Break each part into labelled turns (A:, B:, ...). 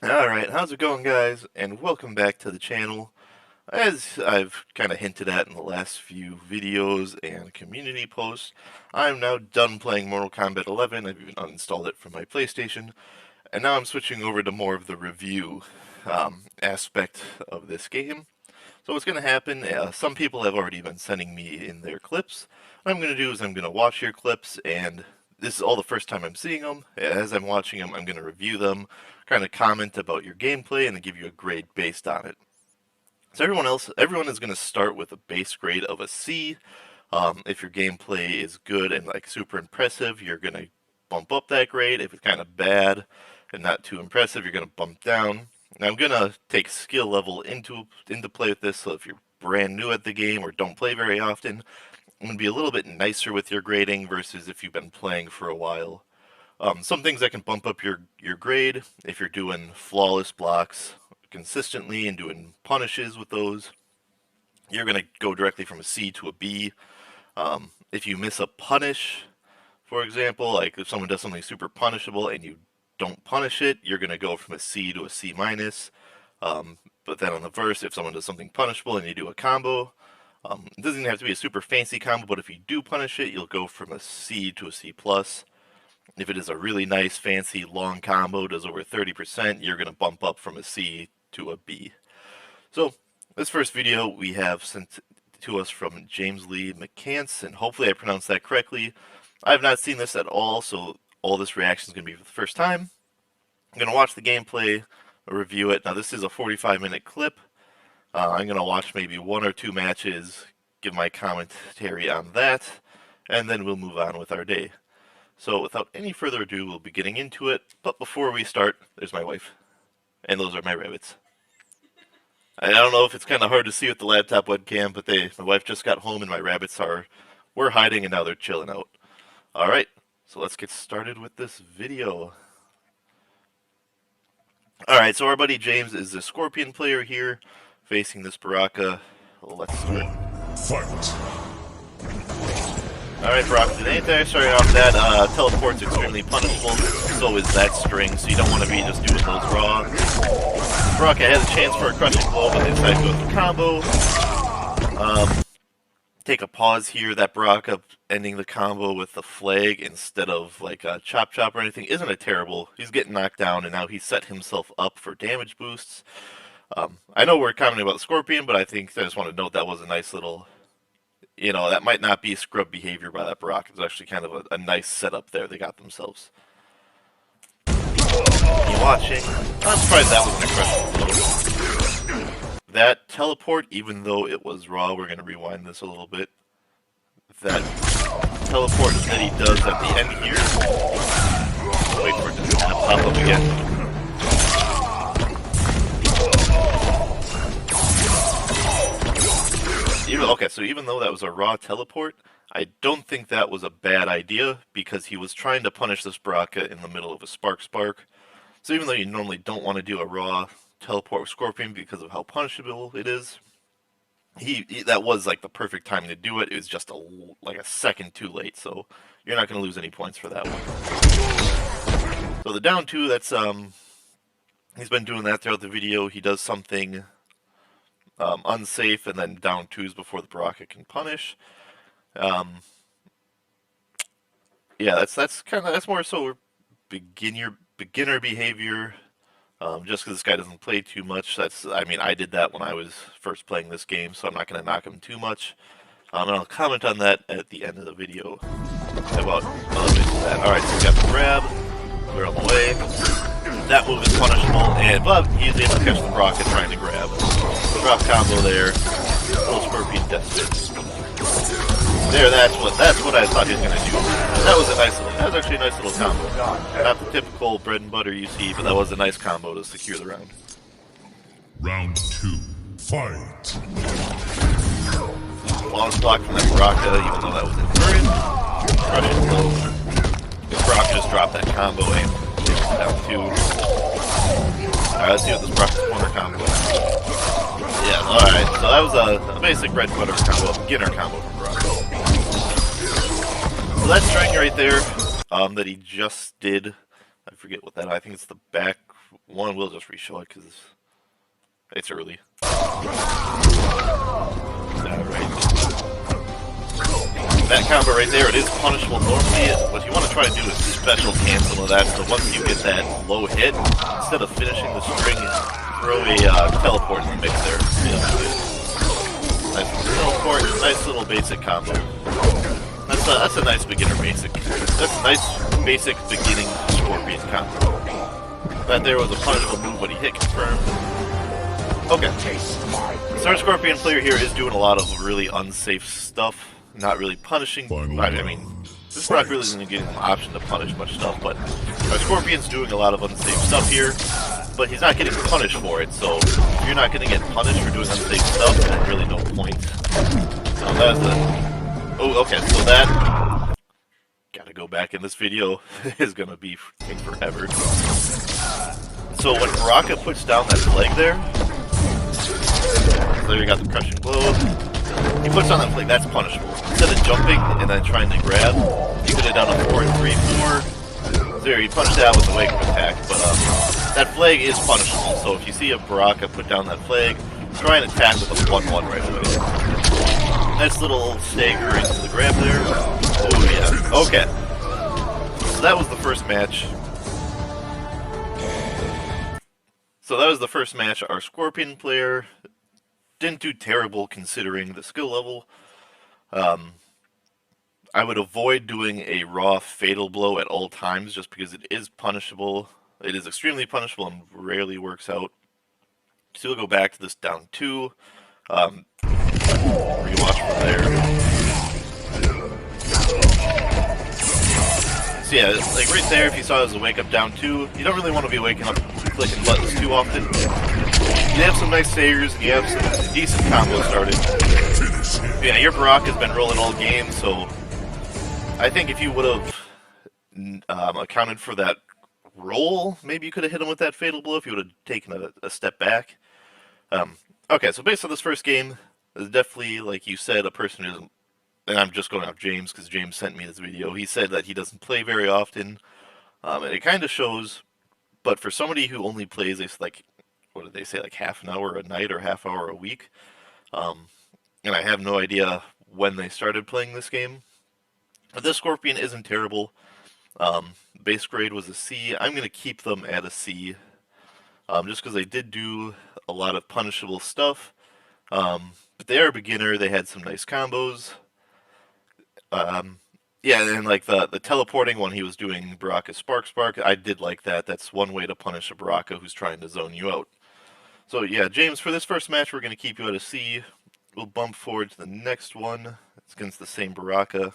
A: Alright, how's it going, guys? And welcome back to the channel. As I've kind of hinted at in the last few videos and community posts, I'm now done playing Mortal Kombat 11. I've even uninstalled it from my PlayStation, and now I'm switching over to more of the review aspect of this game. So what's going to happen, some people have already been sending me in their clips. What I'm going to do is I'm going to watch your clips, and this is all the first time I'm seeing them. As I'm watching them, I'm going to review them, kind of comment about your gameplay, and then give you a grade based on it. So everyone is going to start with a base grade of a C. If your gameplay is good and like super impressive, you're going to bump up that grade. If it's kind of bad and not too impressive, you're going to bump down. Now I'm going to take skill level into play with this, so if you're brand new at the game or don't play very often, I'm going to be a little bit nicer with your grading versus if you've been playing for a while. Some things that can bump up your grade, if you're doing flawless blocks consistently and doing punishes with those, you're going to go directly from a C to a B. If you miss a punish, for example, like if someone does something super punishable and you don't punish it, you're going to go from a C to a C minus. But then on the verse, if someone does something punishable and you do a combo, it doesn't even have to be a super fancy combo, but if you do punish it, you'll go from a C to a C plus. If it is a really nice, fancy, long combo, does over 30%, you're going to bump up from a C to a B. So, this first video we have sent to us from jameslee, mcance, and hopefully I pronounced that correctly. I have not seen this at all, so all this reaction is going to be for the first time. I'm going to watch the gameplay, review it. Now this is a 45-minute clip. I'm going to watch maybe one or two matches, give my commentary on that, and then we'll move on with our day. So without any further ado, we'll be getting into it. But before we start, there's my wife. And those are my rabbits. I don't know if it's kind of hard to see with the laptop webcam, but my wife just got home and my rabbits were hiding and now they're chilling out. Alright, so let's get started with this video. Alright, so our buddy James is the Scorpion player here, facing this Baraka. Let's start. Fight! Alright, Baraka, anything starting off that teleport's extremely punishable, so is that string, so you don't want to be just doing those raw. Baraka has a chance for a crushing blow, but they decide to go with the combo. Take a pause here. That Baraka ending the combo with the flag instead of like a chop chop or anything isn't a terrible. He's getting knocked down, and now he set himself up for damage boosts. I know we're commenting about the Scorpion, but I just want to note that was a nice little... You know, that might not be scrub behavior by that Baraka. It's actually kind of a nice setup there they got themselves. You watching? I'm surprised that wasn't a crushing blow. That teleport, even though it was raw, we're going to rewind this a little bit. That teleport that he does at the end here. Wait for it to pop up again. Okay, so even though that was a raw teleport, I don't think that was a bad idea, because he was trying to punish this Baraka in the middle of a Spark. So even though you normally don't want to do a raw teleport with Scorpion because of how punishable it is, that was like the perfect timing to do it. It was just like a second too late, so you're not going to lose any points for that one. So the down two, that's he's been doing that throughout the video. He does something unsafe, and then down twos before the Baraka can punish. Yeah, that's more so beginner behavior. Just because this guy doesn't play too much. I did that when I was first playing this game, so I'm not going to knock him too much. And I'll comment on that at the end of the video about other bits of that. Alright, so we got the grab. We're on the way. That move is punishable, but he's able to catch the Baraka trying to grab. Drop combo there. Little Scorpion death spin. There, that's what I thought he was gonna do. That was actually a nice little combo. Not the typical bread and butter you see, but that was a nice combo to secure the round. Round 2. Fight. Long block from that Baraka, even though that was inverted. Crushing blow. Baraka just dropped that combo and takes it down 2. Alright, let's see what this Baraka's corner combo is. Yeah, alright, so that was a basic bread and butter combo, beginner combo from Baraka. So that string right there, that he just did, I forget what that, I think it's the back one, we'll just re-show it because it's early. That combo right there, it is punishable normally. What you want to try to do is special cancel of that, so once you get that low hit, instead of finishing the string, throw a teleport in the mix there. Nice little teleport, nice little basic combo. That's a nice beginner basic. That's a nice basic beginning Scorpion combo. That there was a punishable move, but he hit confirmed. Okay. So our Scorpion player here is doing a lot of really unsafe stuff. Not really punishing. I mean, this Brock really isn't getting an option to punish much stuff, but our Scorpion's doing a lot of unsafe stuff here, but he's not getting punished for it, so if you're not going to get punished for doing unsafe stuff, then really no point. Oh, okay, so that... Gotta go back in this video. is going to be take forever. So when Baraka puts down that flag there, so there you got the crushing blow. He puts on that flag, that's punishable. Instead of jumping and then trying to grab, you could have done a 4-3-4. There, he punched out with the wake-up attack, but that flag is punishable, so if you see a Baraka put down that flag, try and attack with a 1-1 right away. Nice little stagger into the grab there. Oh yeah, okay. So that was the first match. Our Scorpion player didn't do terrible considering the skill level. I would avoid doing a raw fatal blow at all times just because it is punishable. It is extremely punishable and rarely works out. So we'll go back to this down 2. Rewatch from there. So yeah, like right there, if you saw it as a wake up down 2, you don't really want to be waking up clicking buttons too often. You have some nice saviors, and you have some decent combos started. Yeah, your Baraka's been rolling all game, so I think if you would have accounted for that roll, maybe you could have hit him with that fatal blow if you would have taken a step back. Okay, so based on this first game, there's definitely, like you said, a person who doesn't, and I'm just going off James because James sent me this video. He said that he doesn't play very often, and it kind of shows. But for somebody who only plays, like, what did they say, like half an hour a night or half hour a week, and I have no idea when they started playing this game. But this Scorpion isn't terrible. Base grade was a C. I'm going to keep them at a C, just because they did do a lot of punishable stuff. But they are a beginner. They had some nice combos. Yeah, and like the teleporting when he was doing Baraka Spark, I did like that. That's one way to punish a Baraka who's trying to zone you out. So yeah, James, for this first match, we're going to keep you at a C. We'll bump forward to the next one. It's against the same Baraka.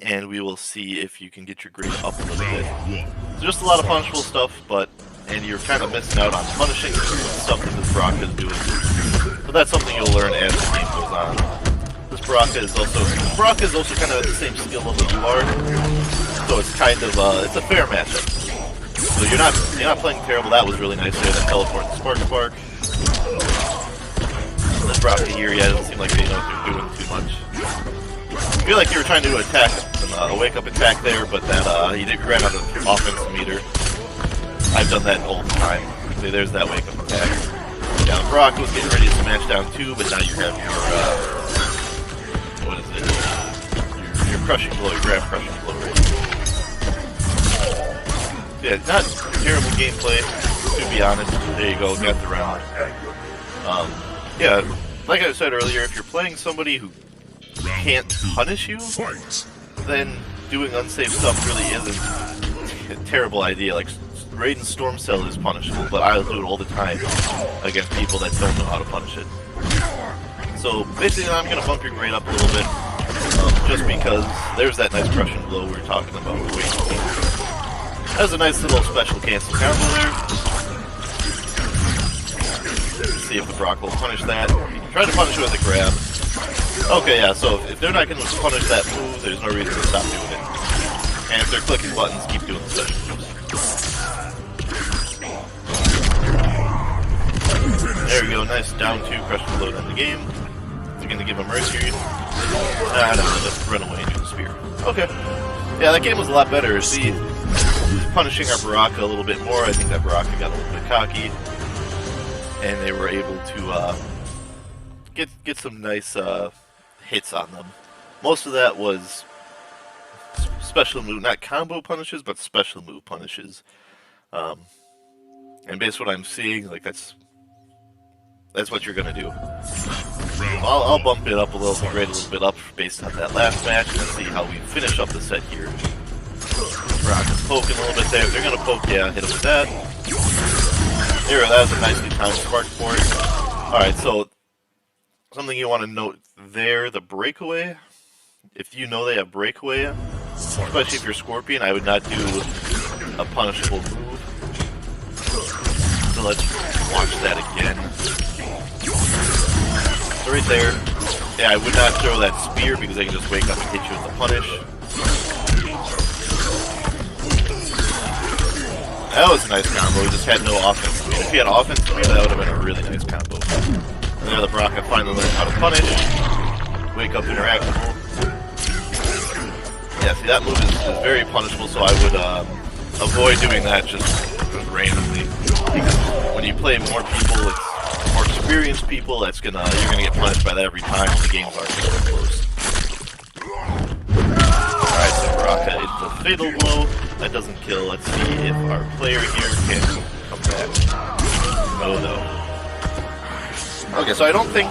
A: And we will see if you can get your grade up a little bit. So just a lot of punishable stuff, and you're kind of missing out on punishing stuff that this Baraka is doing. But that's something you'll learn as the game goes on. This Baraka is also kind of at the same skill level you are, so it's kind of it's a fair matchup. So you're not playing terrible. That was really nice there. That teleport and Spark. This Baraka here, yeah, it doesn't seem like they know what they're doing too much. I feel like you were trying to attack a wake up attack there, but then you ran out of offense meter. I've done that all the time. See, there's that wake up attack. Yeah, Baraka was getting ready to smash down 2, but now you have your what is it? Your crushing blow, your grab crushing blow right. Yeah, not terrible gameplay, to be honest. There you go, got the round. Yeah, like I said earlier, if you're playing somebody who can't punish you, then doing unsafe stuff really isn't a terrible idea. Like, Raiden's Storm Cell is punishable, but I'll do it all the time against people that don't know how to punish it. So basically I'm going to bump your grade up a little bit, just because there's that nice crushing blow we were talking about. That's a nice little special cancel combo there. Let's see if the Brock will punish that. Try to punish it with a grab. Okay, yeah, so if they're not going to punish that move, there's no reason to stop doing it. And if they're clicking buttons, keep doing the special moves. There we go, nice down 2 crushing blow in the game. They're going to give him Mercury. Nah, no, just run away and do the spear. Okay. Yeah, that game was a lot better. See, punishing our Baraka a little bit more. I think that Baraka got a little bit cocky, and they were able to get some nice hits on them. Most of that was special move, not combo punishes, but special move punishes. And based on what I'm seeing, like that's what you're gonna do. I'll bump it up a little, grade a little bit up based on that last match, and see how we finish up the set here. Rock is poking a little bit there. They're gonna poke, yeah, hit him with that. There, that was a nicely timed spark port. Alright, so something you want to note there, the breakaway. If you know they have breakaway, especially if you're Scorpion, I would not do a punishable move. So let's watch that again. So right there, yeah, I would not throw that spear because they can just wake up and hit you with the punish. That was a nice combo, he just had no offense. If he had offense, that would have been a really nice combo. And there the Baraka finally learned how to punish. Wake up interactable. Yeah, see that move is very punishable, so I would avoid doing that just randomly. When you play more people, it's more experienced people, you're gonna get punished by that every time when the games are so close. Alright, so Baraka is the fatal blow. That doesn't kill. Let's see if our player here can come back. Oh no. Okay, so I don't think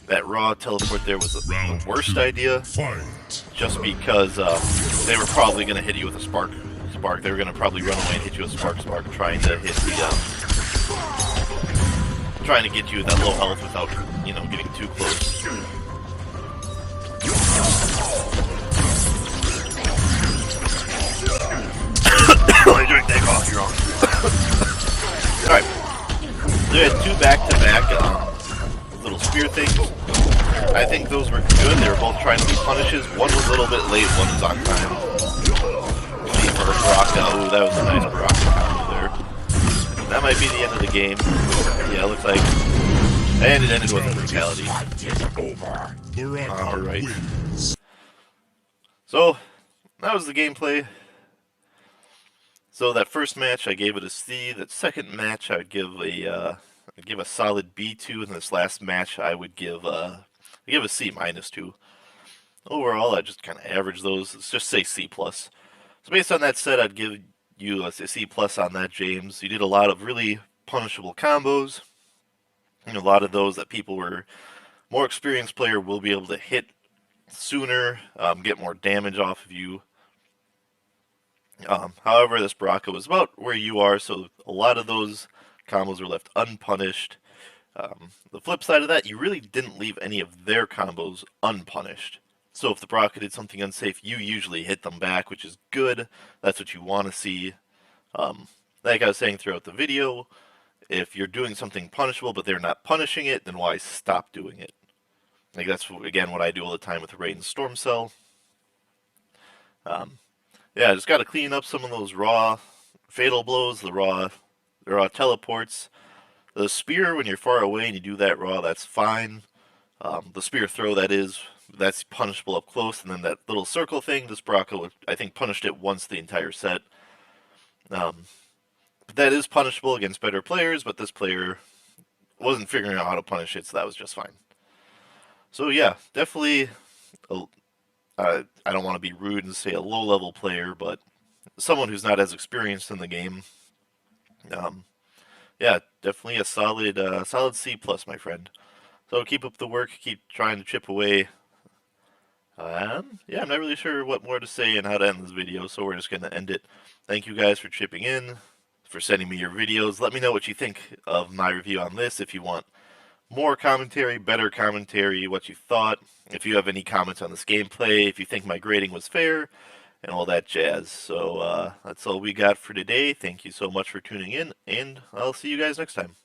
A: that raw teleport there was the worst idea. Just because they were probably going to hit you with a spark. They were going to probably run away and hit you with a spark, trying to hit the trying to get you with that low health without, you know, getting too close. When you drink that coffee, you're on. Alright. They had two back-to-back little spear things. I think those were good. They were both trying to be punishes. One was a little bit late, one was on time. See for Baraka. Ooh, that was a nice Baraka combo there. That might be the end of the game. Yeah, it looks like. And it ended with a brutality. Alright. So, that was the gameplay. So that first match I gave it a C. That second match I would give a solid B2, and this last match I would give a C minus 2. Overall, I just kind of average those. Let's just say C plus. So based on that set, I'd give you a C plus on that, James. You did a lot of really punishable combos. And a lot of those that people were more experienced player will be able to hit sooner, get more damage off of you. However, this Baraka was about where you are, so a lot of those combos were left unpunished. The flip side of that, you really didn't leave any of their combos unpunished. So if the Baraka did something unsafe, you usually hit them back, which is good. That's what you want to see. Like I was saying throughout the video, if you're doing something punishable but they're not punishing it, then why stop doing it? Like that's, again, what I do all the time with Raiden's Storm Cell. Yeah, just got to clean up some of those raw fatal blows, the raw teleports. The spear, when you're far away and you do that raw, that's fine. The spear throw, that's punishable up close. And then that little circle thing, this Baraka, I think, punished it once the entire set. But that is punishable against better players, but this player wasn't figuring out how to punish it, so that was just fine. So yeah, definitely, I don't want to be rude and say a low-level player, but someone who's not as experienced in the game. Yeah, definitely a solid C plus, my friend. So keep up the work, keep trying to chip away. Yeah, I'm not really sure what more to say and how to end this video, so we're just going to end it. Thank you guys for chipping in, for sending me your videos. Let me know what you think of my review on this, if you want more commentary, better commentary, what you thought, if you have any comments on this gameplay, if you think my grading was fair, and all that jazz. So that's all we got for today. Thank you so much for tuning in, and I'll see you guys next time.